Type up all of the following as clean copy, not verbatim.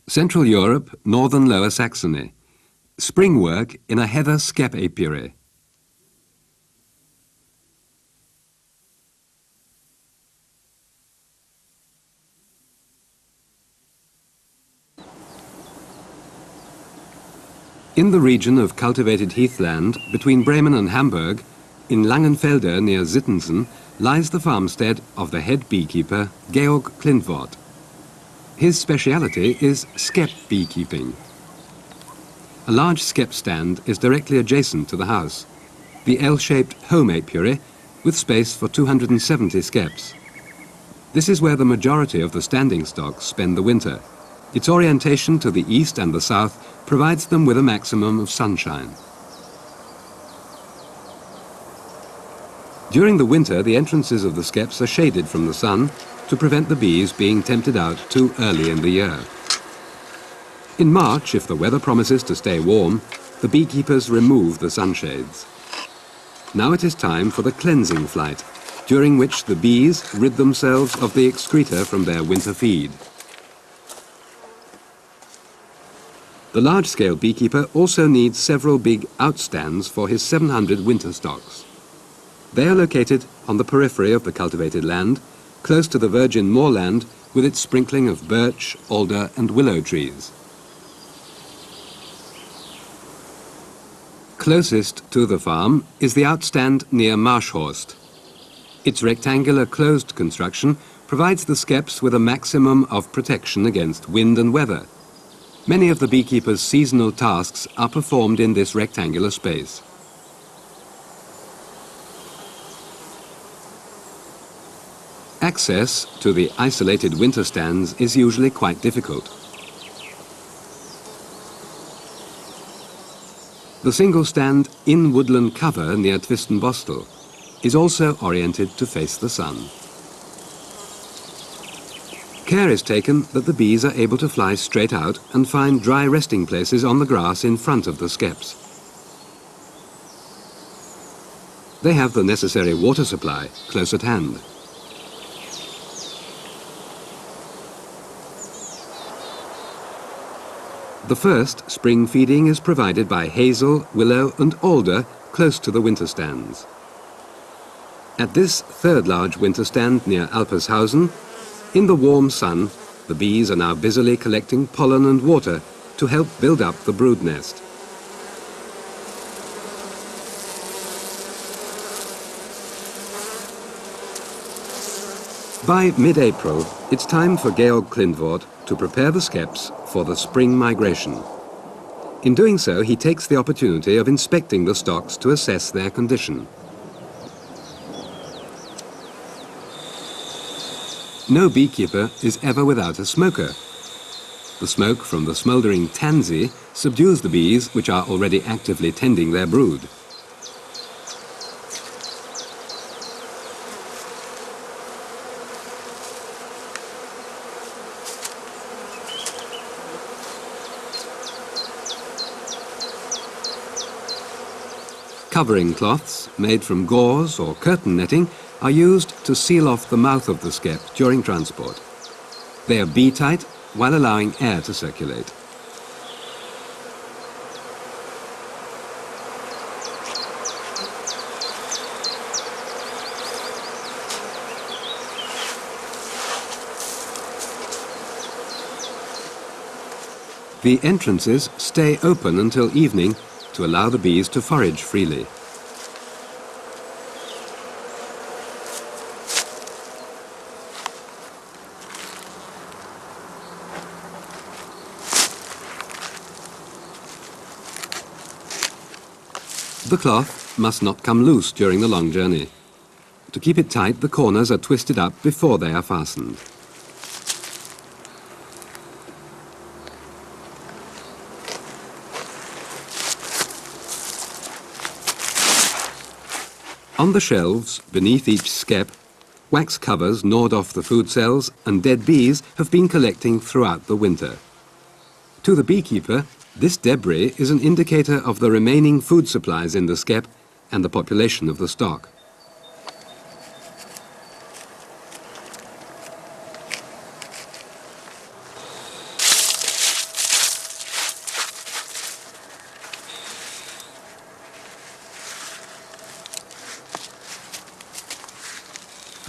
Central Europe, northern Lower Saxony. Spring work in a heather Skep apiary. In the region of cultivated heathland between Bremen and Hamburg, in Langenfelde near Sittensen, lies the farmstead of the head beekeeper Georg Klintwort. His speciality is Skep beekeeping. A large Skep stand is directly adjacent to the house, the L-shaped home apiary with space for 270 Skeps. This is where the majority of the standing stocks spend the winter. Its orientation to the east and the south provides them with a maximum of sunshine. During the winter, the entrances of the Skeps are shaded from the sun to prevent the bees being tempted out too early in the year. In March, if the weather promises to stay warm, the beekeepers remove the sunshades. Now it is time for the cleansing flight, during which the bees rid themselves of the excreta from their winter feed. The large-scale beekeeper also needs several big outstands for his 700 winter stocks. They are located on the periphery of the cultivated land, close to the virgin moorland with its sprinkling of birch, alder and willow trees. Closest to the farm is the outstand near Marschhorst. Its rectangular closed construction provides the Skeps with a maximum of protection against wind and weather. Many of the beekeepers' seasonal tasks are performed in this rectangular space. Access to the isolated winter stands is usually quite difficult. The single stand in woodland cover near Twistenbostel is also oriented to face the sun. Care is taken that the bees are able to fly straight out and find dry resting places on the grass in front of the Skeps. They have the necessary water supply close at hand. The first spring feeding is provided by hazel, willow and alder close to the winter stands. At this third large winter stand near Alpershausen, in the warm sun, the bees are now busily collecting pollen and water to help build up the brood nest. By mid-April, it's time for Georg Klintwort to prepare the Skeps for the spring migration. In doing so, he takes the opportunity of inspecting the stocks to assess their condition. No beekeeper is ever without a smoker. The smoke from the smouldering tansy subdues the bees which are already actively tending their brood. Covering cloths made from gauze or curtain netting are used to seal off the mouth of the Skep during transport. They are bee-tight while allowing air to circulate. The entrances stay open until evening to allow the bees to forage freely. The cloth must not come loose during the long journey. To keep it tight, the corners are twisted up before they are fastened. On the shelves, beneath each Skep, wax covers gnawed off the food cells and dead bees have been collecting throughout the winter. To the beekeeper, this debris is an indicator of the remaining food supplies in the Skep and the population of the stock.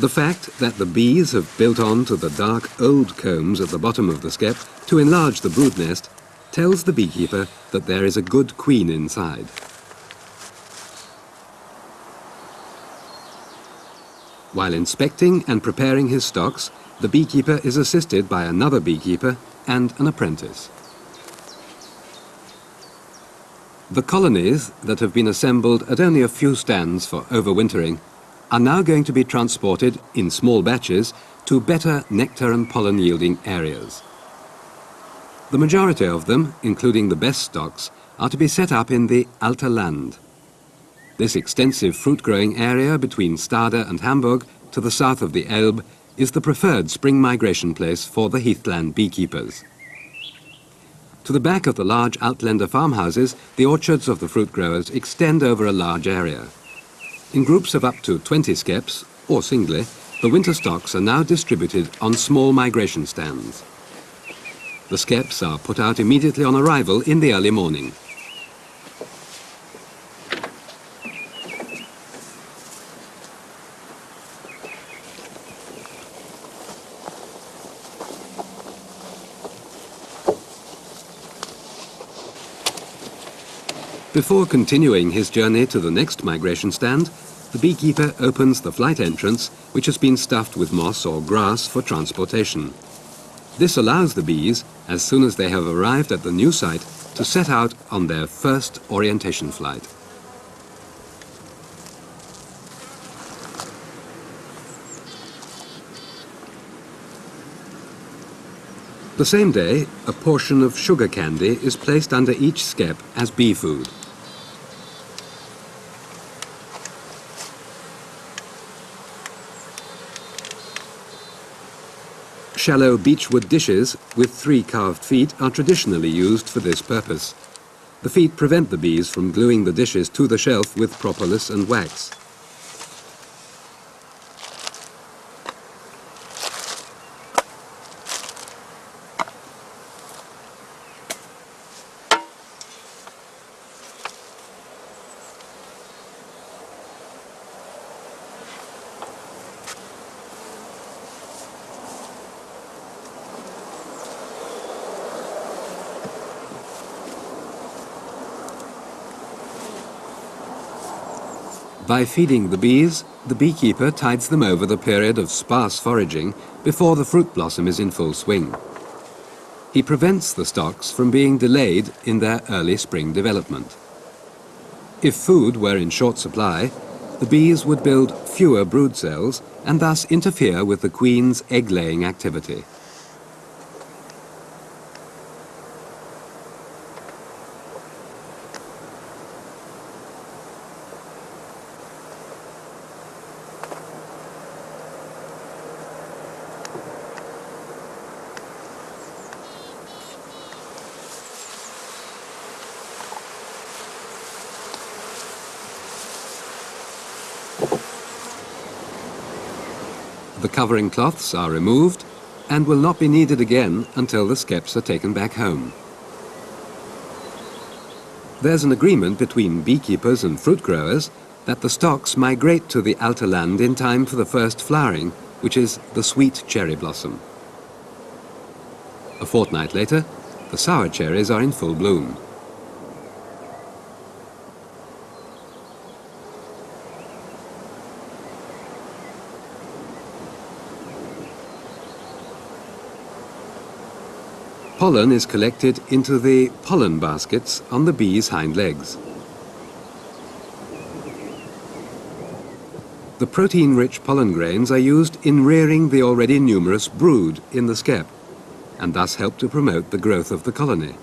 The fact that the bees have built on to the dark old combs at the bottom of the skep to enlarge the brood nest tells the beekeeper that there is a good queen inside. While inspecting and preparing his stocks, the beekeeper is assisted by another beekeeper and an apprentice. The colonies that have been assembled at only a few stands for overwintering are now going to be transported in small batches to better nectar and pollen yielding areas. The majority of them, including the best stocks, are to be set up in the Alte Land. This extensive fruit-growing area between Stade and Hamburg to the south of the Elbe is the preferred spring migration place for the Heathland beekeepers. To the back of the large Outlander farmhouses, the orchards of the fruit growers extend over a large area. In groups of up to 20 skeps, or singly, the winter stocks are now distributed on small migration stands. The skeps are put out immediately on arrival in the early morning. Before continuing his journey to the next migration stand, the beekeeper opens the flight entrance, which has been stuffed with moss or grass for transportation. This allows the bees, as soon as they have arrived at the new site, to set out on their first orientation flight. The same day, a portion of sugar candy is placed under each skep as bee food. Shallow beechwood dishes with 3 carved feet are traditionally used for this purpose. The feet prevent the bees from gluing the dishes to the shelf with propolis and wax. By feeding the bees, the beekeeper tides them over the period of sparse foraging before the fruit blossom is in full swing. He prevents the stocks from being delayed in their early spring development. If food were in short supply, the bees would build fewer brood cells and thus interfere with the queen's egg-laying activity. The covering cloths are removed and will not be needed again until the skeps are taken back home. There's an agreement between beekeepers and fruit growers that the stocks migrate to the Alte Land in time for the first flowering, which is the sweet cherry blossom. A fortnight later, the sour cherries are in full bloom. Pollen is collected into the pollen baskets on the bees' hind legs. The protein-rich pollen grains are used in rearing the already numerous brood in the skep, and thus help to promote the growth of the colony.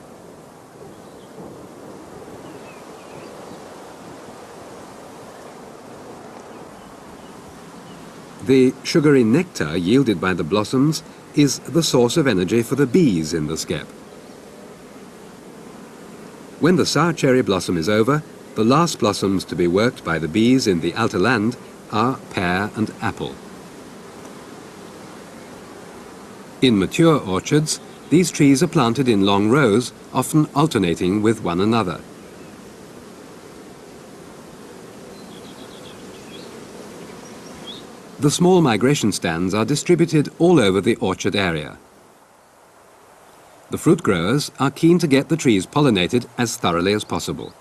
The sugary nectar yielded by the blossoms is the source of energy for the bees in the skep. When the sour cherry blossom is over, the last blossoms to be worked by the bees in the Alte Land are pear and apple. In mature orchards, these trees are planted in long rows, often alternating with one another. The small migration stands are distributed all over the orchard area. The fruit growers are keen to get the trees pollinated as thoroughly as possible.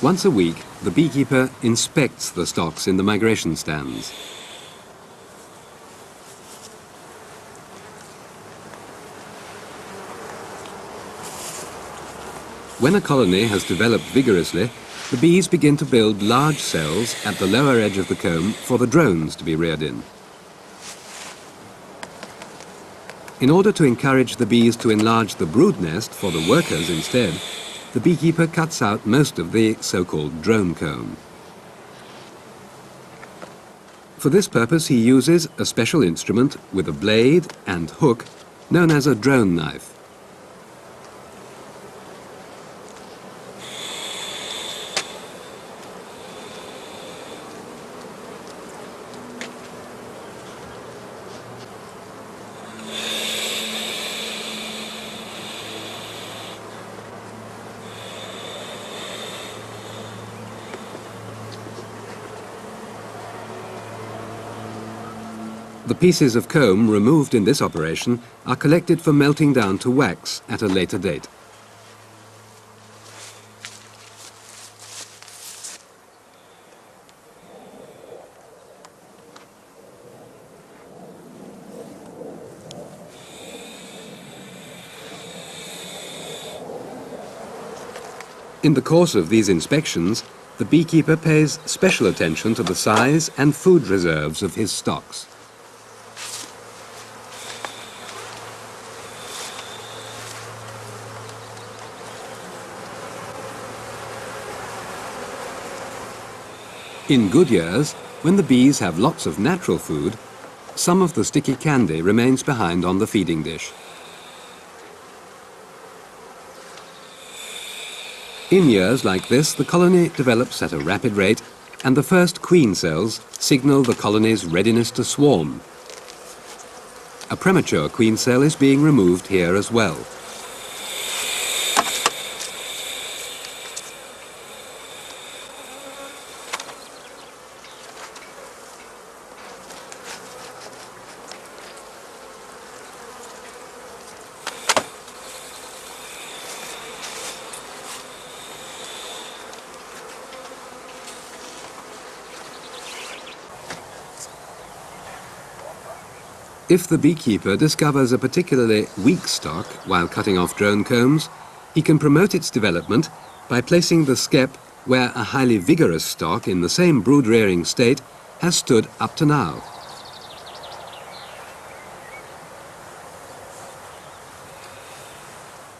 Once a week, the beekeeper inspects the stocks in the migration stands. When a colony has developed vigorously, the bees begin to build large cells at the lower edge of the comb for the drones to be reared in. In order to encourage the bees to enlarge the brood nest for the workers instead, the beekeeper cuts out most of the so-called drone comb. For this purpose he uses a special instrument with a blade and hook known as a drone knife. The pieces of comb removed in this operation are collected for melting down to wax at a later date. In the course of these inspections, the beekeeper pays special attention to the size and food reserves of his stocks. In good years, when the bees have lots of natural food, some of the sticky candy remains behind on the feeding dish. In years like this, the colony develops at a rapid rate, and the first queen cells signal the colony's readiness to swarm. A premature queen cell is being removed here as well. If the beekeeper discovers a particularly weak stock while cutting off drone combs, he can promote its development by placing the skep where a highly vigorous stock in the same brood-rearing state has stood up to now.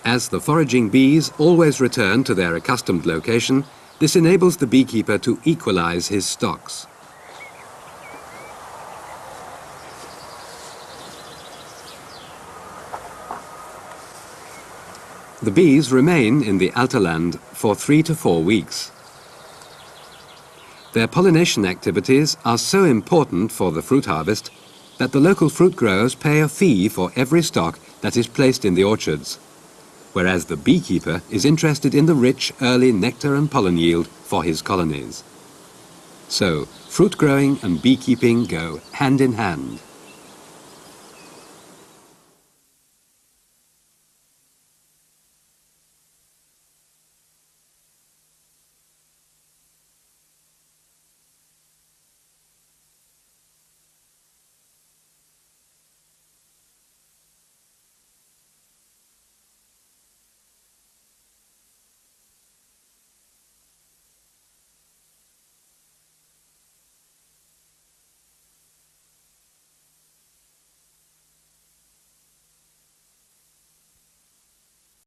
As the foraging bees always return to their accustomed location, this enables the beekeeper to equalize his stocks. The bees remain in the Alterland for 3 to 4 weeks. Their pollination activities are so important for the fruit harvest that the local fruit growers pay a fee for every stock that is placed in the orchards, whereas the beekeeper is interested in the rich early nectar and pollen yield for his colonies. So, fruit growing and beekeeping go hand in hand.